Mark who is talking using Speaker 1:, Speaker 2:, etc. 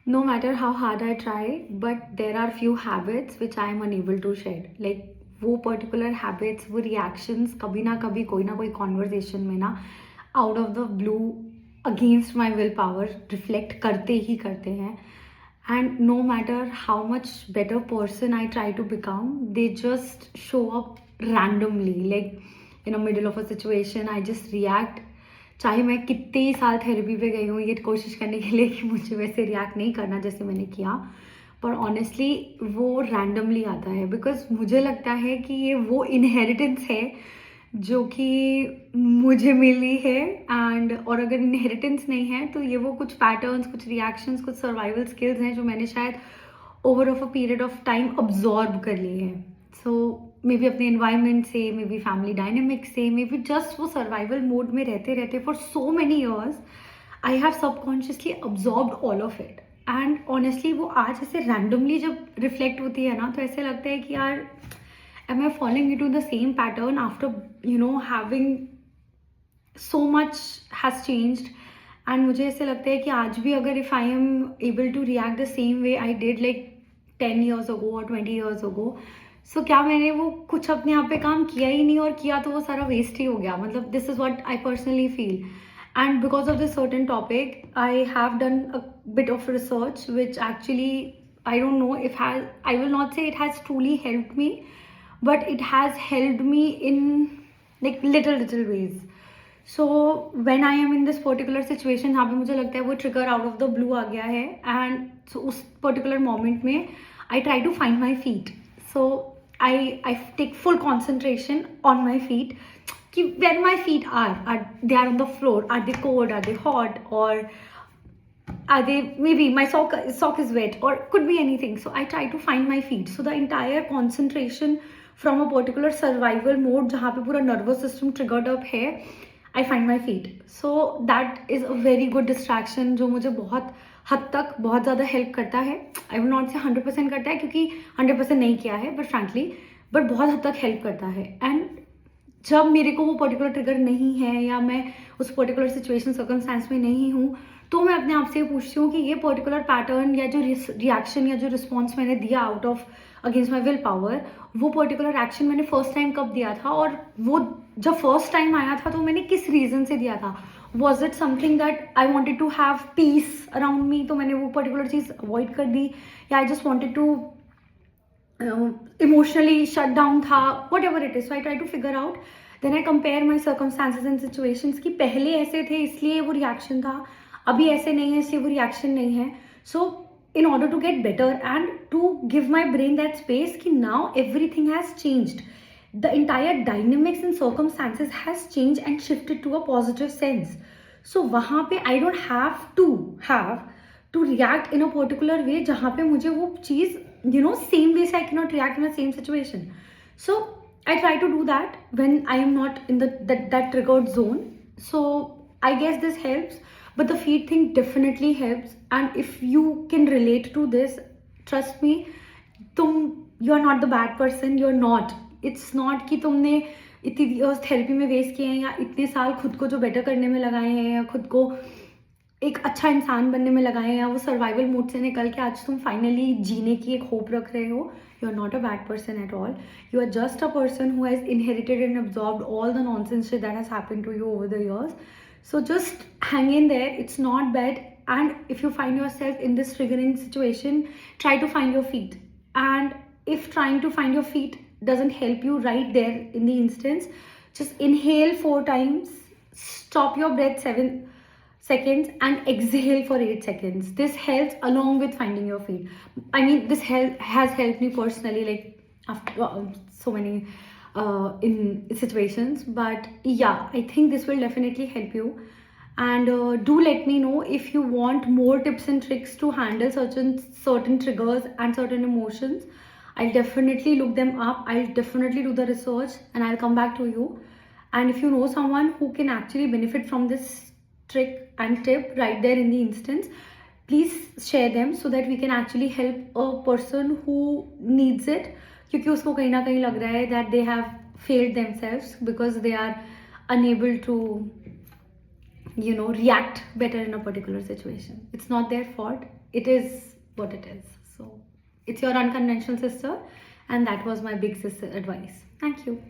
Speaker 1: No matter how hard I try, but there are few habits which I am unable to shed. Like वो particular habits, वो reactions कभी ना कोई conversation में ना out of the blue against my willpower reflect करते ही करते हैं. And no matter how much better person I try to become, they just show up randomly. Like in the middle of a situation, I just react. चाहे मैं कितने ही साल therapy पे गई हूँ ये कोशिश करने के लिए कि मुझे वैसे रिएक्ट नहीं करना जैसे मैंने किया, पर ऑनेस्टली वो रैंडमली आता है. बिकॉज मुझे लगता है कि ये वो इनहेरिटेंस है जो कि मुझे मिली है. एंड और अगर इनहेरिटेंस नहीं है तो ये वो कुछ पैटर्न्स, कुछ रिएक्शंस, कुछ सर्वाइवल स्किल्स हैं जो मैंने शायद over of a period of time absorb कर लिए हैं. सो मे बी अपने इन्वायरमेंट से, मे बी फैमिली डायनेमिक्स से, मे बी जस्ट वो सर्वाइवल मोड में रहते रहते for so many years I have subconsciously absorbed all of it. And honestly वो आज ऐसे रैंडमली जब रिफ्लेक्ट होती है ना तो ऐसे लगता है कि यार am I falling into the same pattern after having so much has changed. And मुझे ऐसे लगता है कि आज भी अगर if I am able to react the same way I did like 10 years ago or 20 years ago, so क्या मैंने वो कुछ अपने आप पे काम किया ही नहीं, और किया तो वो सारा वेस्ट ही हो गया. मतलब this is what I personally feel. And because of this certain topic I have done a bit of research which actually I don't know if I will not say it has truly helped me, but it has helped me in like little ways. So when I am in this particular situation जहाँ पे मुझे लगता है वो trigger out of the blue आ गया है, and so उस particular moment में I try to find my feet. So I take full concentration on my feet कि where my feet are they are on the floor, are they cold, are they hot, or are they, maybe my sock is wet, or could be anything. So I try to find my feet. So the entire concentration from a particular survival mode जहाँ पे पूरा nervous system triggered up है, I find my feet. So that is a very good distraction जो मुझे बहुत हद तक बहुत ज़्यादा हेल्प करता है. I will not say 100% करता है क्योंकि 100% नहीं किया है, but frankly बहुत हद तक हेल्प करता है. एंड जब मेरे को वो पर्टिकुलर ट्रिगर नहीं है या मैं उस पर्टिकुलर सिचुएशन सर्कमस्टेंस में नहीं हूँ तो मैं अपने आप से पूछती हूँ कि ये पर्टिकुलर पैटर्न या जो रिएक्शन या जो रिस्पॉन्स मैंने दिया out of against my will power, वो पर्टिकुलर एक्शन मैंने फर्स्ट टाइम कब दिया था, और वो जब फर्स्ट टाइम आया था तो मैंने किस रीज़न से दिया था. Was it something that I wanted to have peace around me तो मैंने वो पर्टिकुलर चीज़ अवॉइड कर दी, या I just wanted to emotionally shut down था, whatever it is. So I try to figure out, then I compare my circumstances and situations कि पहले ऐसे थे इसलिए वो reaction था, अभी ऐसे नहीं है इसलिए वो reaction नहीं है. So in order to get better and to give my brain that space कि now everything has changed, the entire dynamics and circumstances has changed and shifted to a positive sense. So वहाँ पे I don't have to react in a particular way जहाँ पे मुझे वो चीज़ same way I cannot react in the same situation. So I try to do that when I am not in that triggered zone. So I guess this helps, but the feed thing definitely helps. And if you can relate to this, trust me, you're not the bad person. You're not. It's not कि तुमने इतनी years therapy में waste किए हैं या इतने साल खुद को जो बेटर करने में लगाए हैं या खुद को एक अच्छा इंसान बनने में लगाए हैं या वो सर्वाइवल मोड से निकल के आज तुम फाइनली जीने की एक होप रख रहे हो. You are not a bad person at all. You are just a person who has inherited and absorbed all the nonsense that has happened to you over the years. So just hang in there. It's not bad. And if you find yourself in this triggering situation, try to find your feet. And if trying to find your feet doesn't help you right there in the instance, just inhale 4 times, stop your breath 7 seconds and exhale for 8 seconds. This helps along with finding your feet. I mean, this has helped me personally, like after so many in situations. But yeah, I think this will definitely help you. And do let me know if you want more tips and tricks to handle certain triggers and certain emotions. I'll definitely look them up. I'll definitely do the research and I'll come back to you. And if you know someone who can actually benefit from this trick and tip right there in the instance, please share them so that we can actually help a person who needs it. क्योंकि उसको कहीं ना कहीं लग रहा है that they have failed themselves because they are unable to react better in a particular situation. It's not their fault. it is what it is. So it's your unconventional sister, and that was my big sister advice. Thank you.